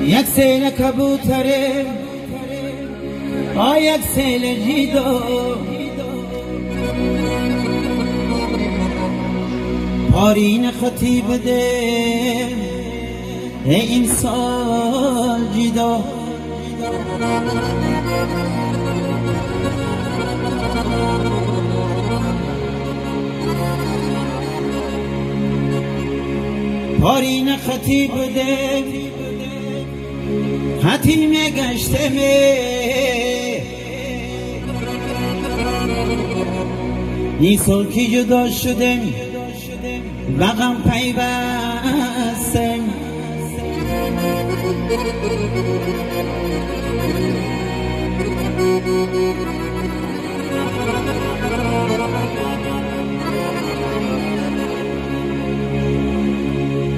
یک سیل کبوتره یک سیل جیدو پارین خطیب ده این سال جیدو پارین خطیب ده خطیم گشته این سال کی جدا شدم و غم پیوستم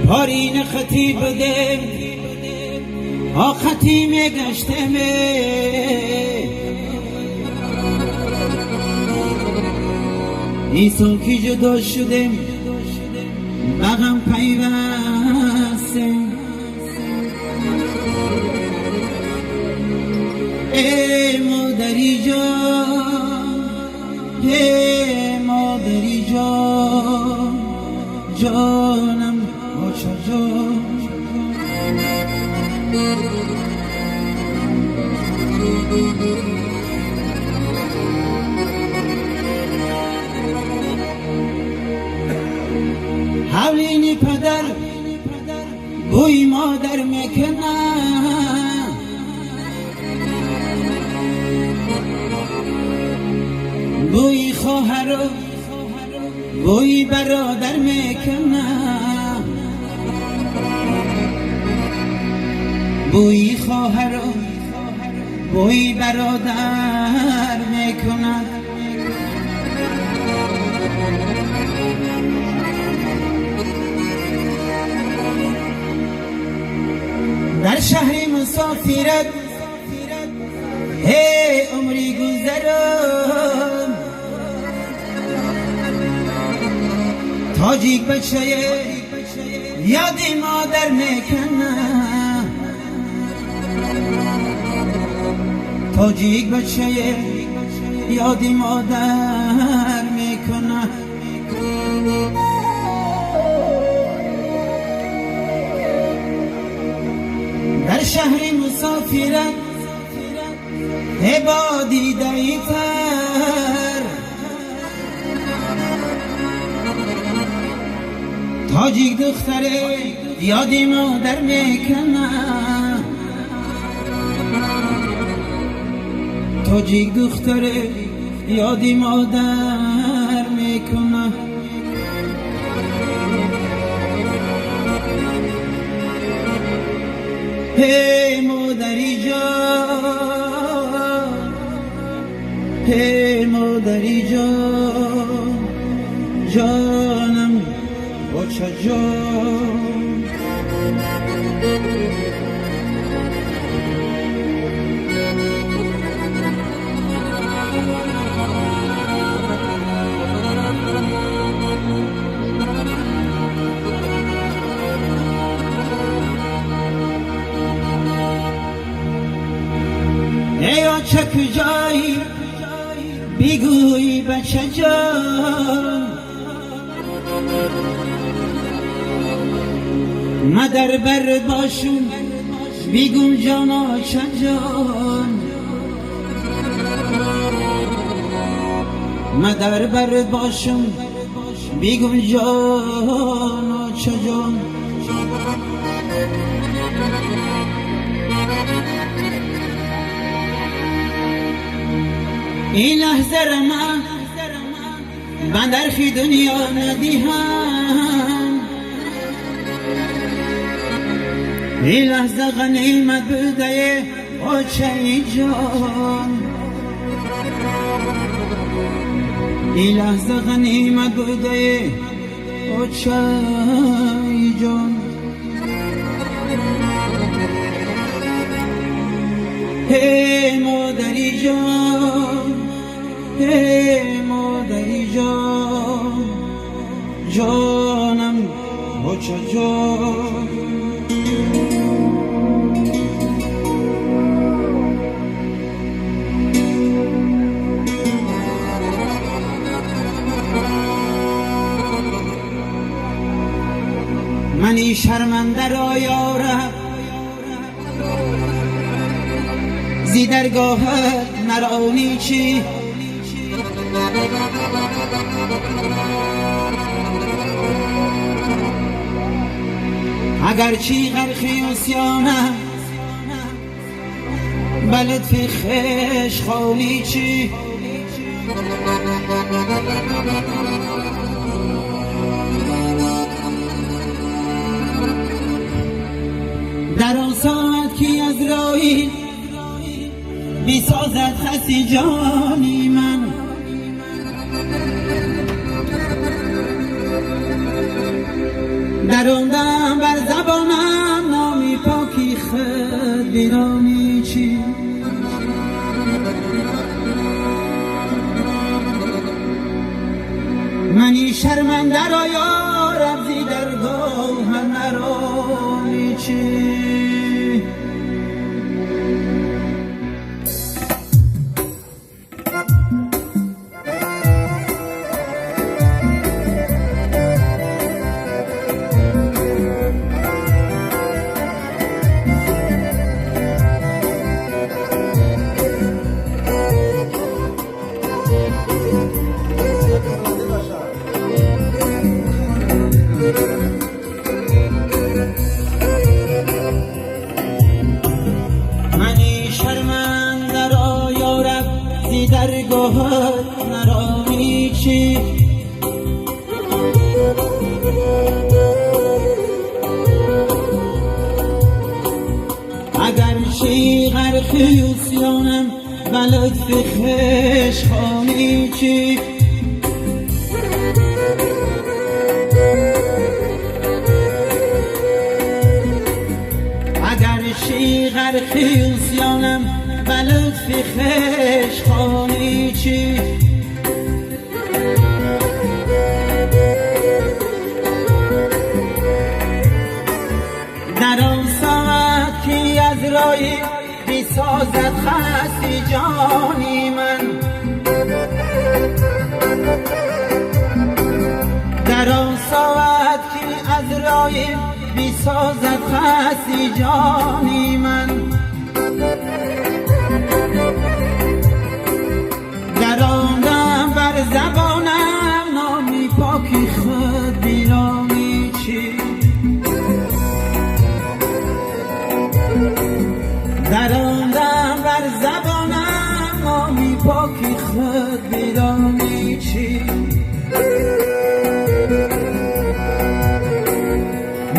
پارین خطیب ده خطیم گشتم این سال کی جدا شدم و غم پیوستم ای مادری جان ای مادری جان جانم آچا جان حولینی پدر بوی مادر میکنم بوی خواهر و بوی برادر میکنم بوی خواهر و بوی برادر میکنم در شهر مسافرت هی عمری گذرم تاجیک بچه یاد مادر میکنم تاجیک بچه یاد مادر میکنم در شهر مسافرت عبادی دیتر تاجیک دختره یادی مادر میکنم تاجیک دختره یادی مادر میکنم هی مادری جان هی مادری جان جانم بچه جان ای آچه کجایی بیگوی بچه جان مدر بر باشون بیگم جان آچه جان مدر بر باشون بیگم جان آچه جان این لحظه را من در خی دنیا ندیهم این لحظه غنیمت بوده آچه جان این لحظه غنیمت بوده آچه جان هی مادری جان هی مادری جان جانم بچه جان منی شرمنده را یارب زی درگاهت نرانی چی اگر چی غرقی اسیانم بلد فی خش خالی چی در آن ساعت که از راهی بی سازد خسی جانی من در آن دم بر زبانم نامی پاکی خود بیرانی چی منی شرمنده را یارب زی درگاه نرانی چی منی شرمنده را یارب زی درگاهت نرانی چی اگر چی غرقی اسیانم بلد فی خش خانی چی چی غرقی اسیانم بلد فی خش خانی چی در آن ساعت که از رای بی سازد خستی جانی من در آن ساعت که از رای بی سازد خستی جانی من در آن دم بر زبانم نامی پاکی خود بیرانی چی در آن دم بر زبانم نامی پاکی خود بیرانی چی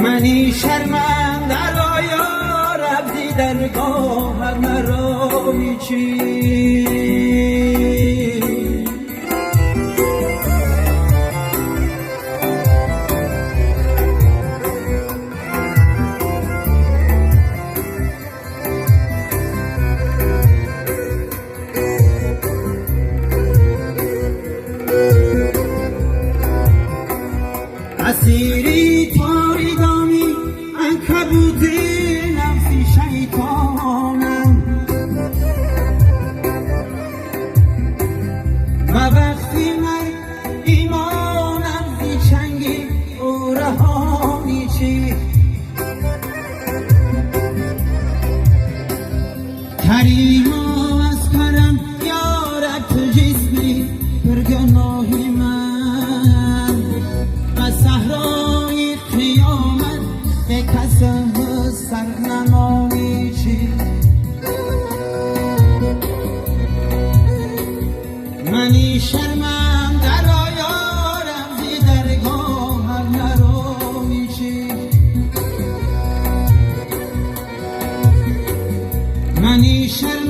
منی شرمنده را یارب زی درگاه نرانی چی اسیری تاریدانی عنکبوت نفسی شیطانم و وقتی من ایمانم زی چنگی او رهانی چی کریما از کرم یارب تو جسمی پر گناهی من و صحرای قیامت به کسم سرنمایی چی منی شرمنده را یارب زی درگاه نرانی چی منی شرمنده